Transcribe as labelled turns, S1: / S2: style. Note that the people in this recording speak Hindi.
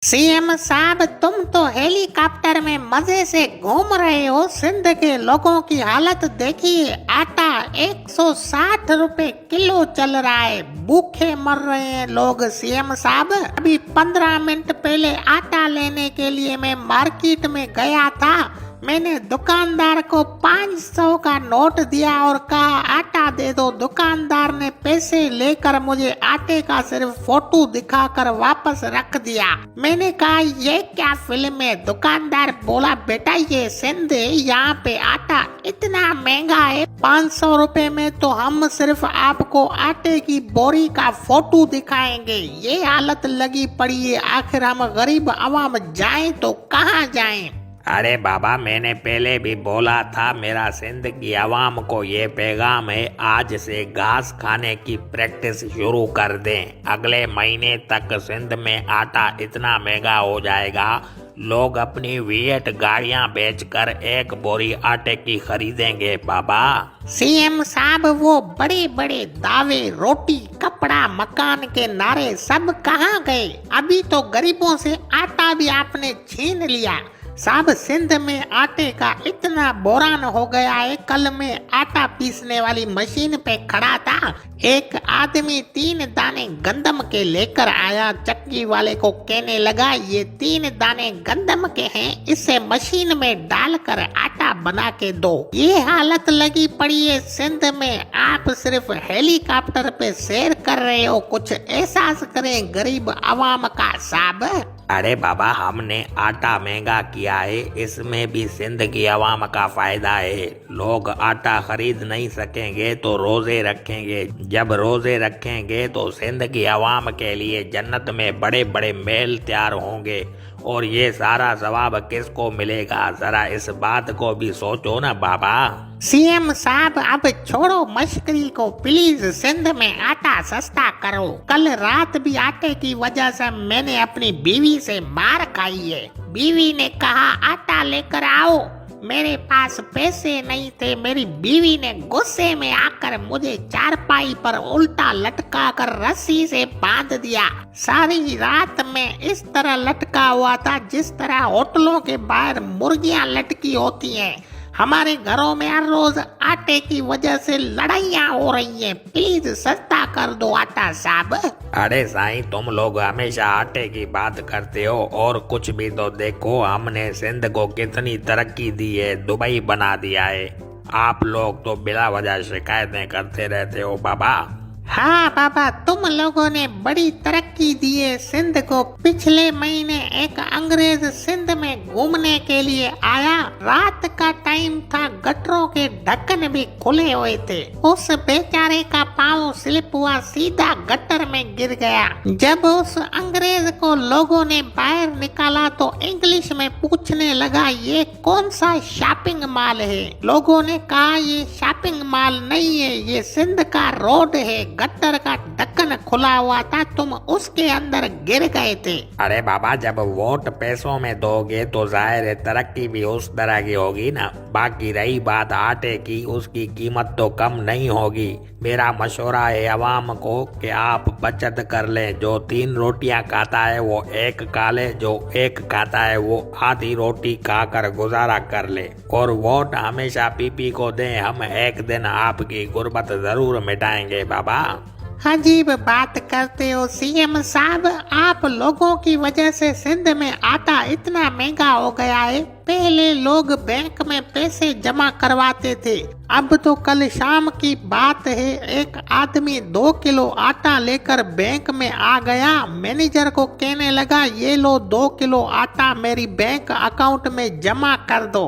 S1: सीएम साहब, तुम तो हेलीकॉप्टर में मजे से घूम रहे हो। सिंध के लोगों की हालत देखिए। आटा 160 रुपए किलो चल रहा है। भूखे मर रहे हैं लोग। सीएम साहब, अभी 15 मिनट पहले आटा लेने के लिए मैं मार्केट में गया था। मैंने दुकानदार को 500 का नोट दिया और कहा आटा दे दो। दुकानदार ने पैसे लेकर मुझे आटे का सिर्फ फोटो दिखाकर वापस रख दिया। मैंने कहा ये क्या फिल्म है? दुकानदार बोला बेटा ये सिंध है, यहाँ पे आटा इतना महंगा है। 500 रुपए में तो हम सिर्फ आपको आटे की बोरी का फोटो दिखाएंगे। ये हालत लगी पड़ी है। आखिर हम गरीब आवाम जाएं तो कहाँ जाएं?
S2: अरे बाबा, मैंने पहले भी बोला था मेरा सिंध की आवाम को ये पैगाम है, आज से घास खाने की प्रैक्टिस शुरू कर दें। अगले महीने तक सिंध में आटा इतना महंगा हो जाएगा, लोग अपनी वीएट गाड़ियां बेचकर एक बोरी आटे की खरीदेंगे। बाबा
S1: सीएम साहब, वो बड़े बड़े दावे, रोटी कपड़ा मकान के नारे सब कहाँ गए? अभी तो गरीबों से आटा भी आपने छीन लिया। साहब, सिंध में आटे का इतना बोरान हो गया है। कल मैं आटा पीसने वाली मशीन पे खड़ा था। एक आदमी 3 दाने गंदम के लेकर आया। चक्की वाले को कहने लगा ये 3 दाने गंदम के हैं, इसे मशीन में डालकर आटा बना के दो। ये हालत लगी पड़ी है सिंध में। आप सिर्फ हेलीकॉप्टर पे सैर कर रहे हो। कुछ एहसास करें गरीब आवाम का। साहब,
S2: अरे बाबा, हमने आटा महंगा किया है, इसमें भी सिंध की आवाम का फायदा है। लोग आटा खरीद नहीं सकेंगे तो रोजे रखेंगे। जब रोजे रखेंगे तो सिंध की आवाम के लिए जन्नत में बड़े बड़े महल तैयार होंगे। और ये सारा सवाब किसको मिलेगा? जरा इस बात को भी सोचो ना बाबा।
S1: सीएम साहब, अब छोड़ो मश्करी को प्लीज। सिंध में आटा सस्ता करो। कल रात भी आटे की वजह से मैंने अपनी बीवी से मार खाई है। बीवी ने कहा आटा लेकर आओ, मेरे पास पैसे नहीं थे। मेरी बीवी ने गुस्से में आकर मुझे चारपाई पर उल्टा लटका कर रस्सी से बांध दिया। सारी रात में इस तरह लटका हुआ था जिस तरह होटलों के बाहर मुर्गियां लटकी होती हैं। हमारे घरों में हर रोज आटे की वजह से लड़ाइयाँ हो रही हैं। प्लीज सस्ता कर दो आटा साहब।
S2: अरे साईं, तुम लोग हमेशा आटे की बात करते हो और कुछ भी तो देखो। हमने सिंध को कितनी तरक्की दी है, दुबई बना दिया है। आप लोग तो बिला वजह शिकायतें करते रहते हो बाबा।
S1: हाँ बाबा, तुम लोगों ने बड़ी तरक्की दी है सिंध को। पिछले महीने एक अंग्रेज सिंध में घूमने के लिए आया। रात का टाइम था, गटरों के ढक्कन भी खुले हुए थे। उस बेचारे का पाँव स्लिप हुआ, सीधा गटर में गिर गया। जब उस अंग्रेज को लोगों ने बाहर निकाला तो इंग्लिश में पूछने लगा ये कौन सा शॉपिंग मॉल है? लोगों ने कहा ये शॉपिंग मॉल नहीं है, ये सिंध का रोड है। गटर का ढक्कन खुला हुआ था, तुम उसके अंदर गिर गए थे।
S2: अरे बाबा, जब वोट पैसों में दोगे तो जाहिर है तरक्की भी उस तरह की होगी ना। बाकी रही बात आटे की, उसकी कीमत तो कम नहीं होगी। मेरा मशवरा है आवाम को कि आप बचत कर लें। जो 3 रोटियां खाता है वो 1 खा ले, जो 1 खाता है वो आधी रोटी खाकर गुजारा कर ले। और वोट हमेशा पीपी को दें। हम एक दिन आपकी गुर्बत जरूर मिटाएंगे बाबा।
S1: अजीब बात करते हो सीएम साहब। आप लोगों की वजह से सिंध में आटा इतना महंगा हो गया है। पहले लोग बैंक में पैसे जमा करवाते थे, अब तो कल शाम की बात है, एक आदमी 2 किलो आटा लेकर बैंक में आ गया। मैनेजर को कहने लगा ये लो 2 किलो आटा मेरी बैंक अकाउंट में जमा कर दो।